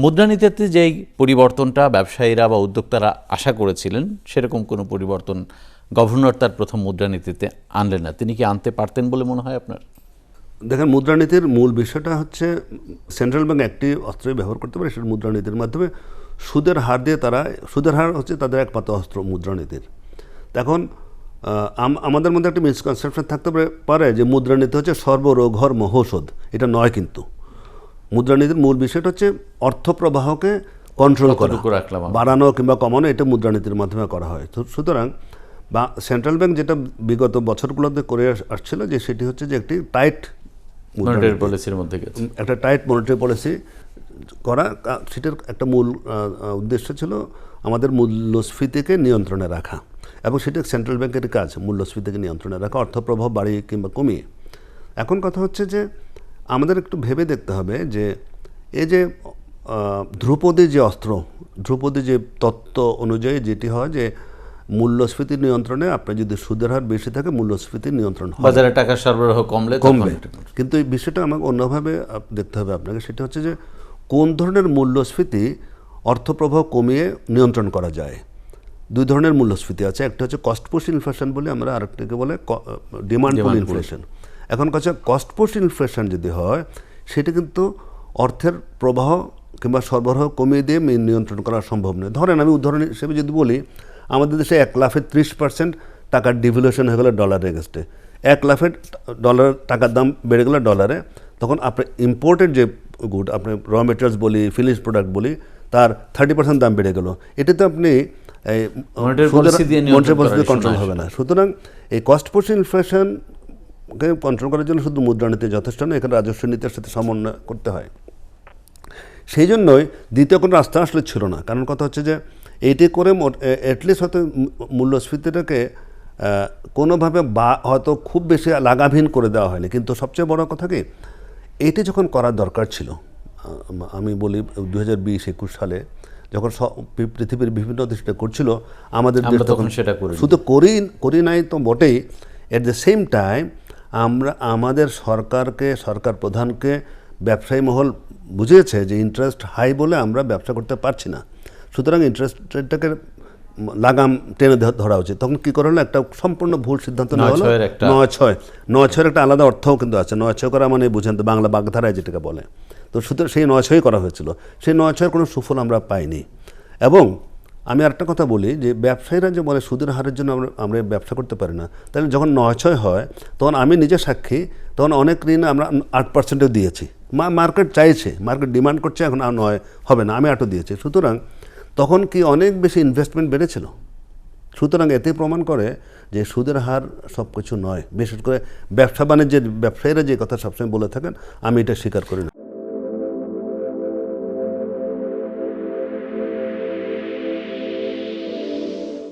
মুদ্রানীতিতে যেই পরিবর্তনটা ব্যবসায়ীরা বা উদ্যোক্তারা আশা করেছিলেন সেরকম কোনো পরিবর্তন গভর্নর তার প্রথম মুদ্রানীতিতে আনলেন না। তিনি কি আনতে পারতেন বলে মনে হয় আপনার? দেখেন, মুদ্রানীতির মূল বিষয়টা হচ্ছে সেন্ট্রাল ব্যাংক একটি অস্ত্রই ব্যবহার করতে পারে, সেটা মুদ্রানীতির মাধ্যমে সুদের হার দিয়ে সুদের হার হচ্ছে তাদের একমাত্র অস্ত্র মুদ্রানীতির। এখন আমাদের মধ্যে একটা মিসকনসেপশন থাকতে পারে যে মুদ্রানীতি হচ্ছে সর্বরোগহর মহৌষধ। এটা নয়। কিন্তু মুদ্রানীতির মূল বিষয়টা হচ্ছে অর্থ প্রবাহকে কন্ট্রোল করা, বাড়ানো কিংবা কমানো, এটা মুদ্রানীতির মাধ্যমে করা হয়। সুতরাং বা সেন্ট্রাল ব্যাংক যেটা বিগত বছরগুলোতে করে আসছিল যে সেটি হচ্ছে যে একটি টাইট মনিটারি পলিসির মধ্যে একটা টাইট মনিটারি পলিসি করা। সেটার একটা মূল উদ্দেশ্য ছিল আমাদের মূল্যস্ফীতিকে নিয়ন্ত্রণে রাখা, এবং সেটা সেন্ট্রাল ব্যাংকের কাজ, মূল্যস্ফীতিকে নিয়ন্ত্রণে রাখা, অর্থপ্রবাহ বাড়িয়ে কিংবা কমিয়ে। এখন কথা হচ্ছে যে আমাদের একটু ভেবে দেখতে হবে যে এই যে ধ্রুপদী যে অস্ত্র, ধ্রুপদী যে তত্ত্ব অনুযায়ী যেটি হয় যে মূল্যস্ফীতি নিয়ন্ত্রণে আপনার যদি সুদের হার বেশি থাকে মূল্যস্ফীতি নিয়ন্ত্রণ হবে, বাজারে টাকার সরবরাহ কমবে। কিন্তু এই বিষয়টা আমাকে অন্যভাবে দেখতে হবে আপনাকে। সেটা হচ্ছে যে কোন ধরনের মূল্যস্ফীতি অর্থপ্রবাহ কমিয়ে নিয়ন্ত্রণ করা যায়। দুই ধরনের মূল্যস্ফীতি আছে, একটা হচ্ছে কস্ট পুশ ইনফ্লেশন বলে আমরা, আরেকটাকে বলে ডিমান্ড পুল ইনফ্লেশন। এখন কাছে কস্ট পুশ ইনফ্লেশন যদি হয় সেটা কিন্তু অর্থের প্রবাহ কিংবা সরবরাহ কমিয়ে দিয়ে নিয়ন্ত্রণ করা সম্ভব নয়। ধরেন আমি উদাহরণ হিসেবে যদি বলি, আমাদের দেশে 1 লাফে 30% টাকার ডিভ্যালুয়েশন হয়ে গেল ডলারের এগেনস্টে, 1 লাফে টাকার দাম বেড়ে গেল ডলারে, তখন আপনার ইম্পোর্টেড যে গুড, আপনি র মেটেরিয়ালস বলি, ফিনিশ প্রোডাক্ট বলি, তার 30% দাম বেড়ে গেল। এটাতে আপনি মনিটারি পলিসি কন্ট্রোল হবে না। সুতরাং এই কস্ট পুশ ইনফ্লেশনকে কন্ট্রোল করার জন্য শুধু মুদ্রানীতি যথেষ্ট নয়, এখানে রাজস্ব নীতির সাথে সমন্বয় করতে হয়। সেই জন্যই দ্বিতীয় কোনো রাস্তা আসলে ছিল না। কারণ কথা হচ্ছে যে এইটি করে অ্যাটলিস্ট হয়তো মূল্যস্ফীতিটাকে কোনোভাবে হয়তো খুব বেশি লাগামহীন করে দেওয়া হয়নি, কিন্তু সবচেয়ে বড় কথা কি, এটি যখন করার দরকার ছিল, আমি বলি 2020-21 সালে যখন পৃথিবীর বিভিন্ন দেশটা করছিল, আমাদের দেশ তখন সেটা শুধু করি নাই তো বটেই, এট দ্য সেম টাইম আমরা আমাদের সরকার প্রধানকে ব্যবসায়ী মহল বুঝিয়েছে যে ইন্টারেস্ট হাই বলে আমরা ব্যবসা করতে পারছি না, সুতরাং ইন্টারেস্ট রেটটাকে লাগাম টেনে ধরা উচিত। তখন কী করা হলো, একটা সম্পূর্ণ ভুল সিদ্ধান্ত নেওয়া হলো। 9-6 একটা আলাদা অর্থও কিন্তু আছে। 9-6 করা মানে বুঝেন তো, বাংলা বাগধারায় যেটাকে বলে। তো সুতরাং সেই 9-6 করা হয়েছিল। সেই 9-6 কোনো সুফল আমরা পাইনি। এবং আমি আরেকটা কথা বলি যে ব্যবসায়ীরা যে বলে সুদের হারের জন্য আমরা ব্যবসা করতে পারি না, তাহলে যখন 9-6 হয় তখন আমি নিজে সাক্ষী, তখন অনেক ঋণ আমরা 8%ও দিয়েছি। মার্কেট চাইছে, মার্কেট ডিমান্ড করছে, এখন আর 9 হবে না, আমি 8ও দিয়েছি। সুতরাং তখন কি অনেক বেশি ইনভেস্টমেন্ট বেড়েছিল। সুতরাং এতে প্রমাণ করে যে সুদের হার সব কিছু নয়। বিশেষ করে ব্যবসা বাণিজ্যের ব্যবসায়ীরা যে কথা সবসময় বলে থাকেন, আমি এটা স্বীকার করি না।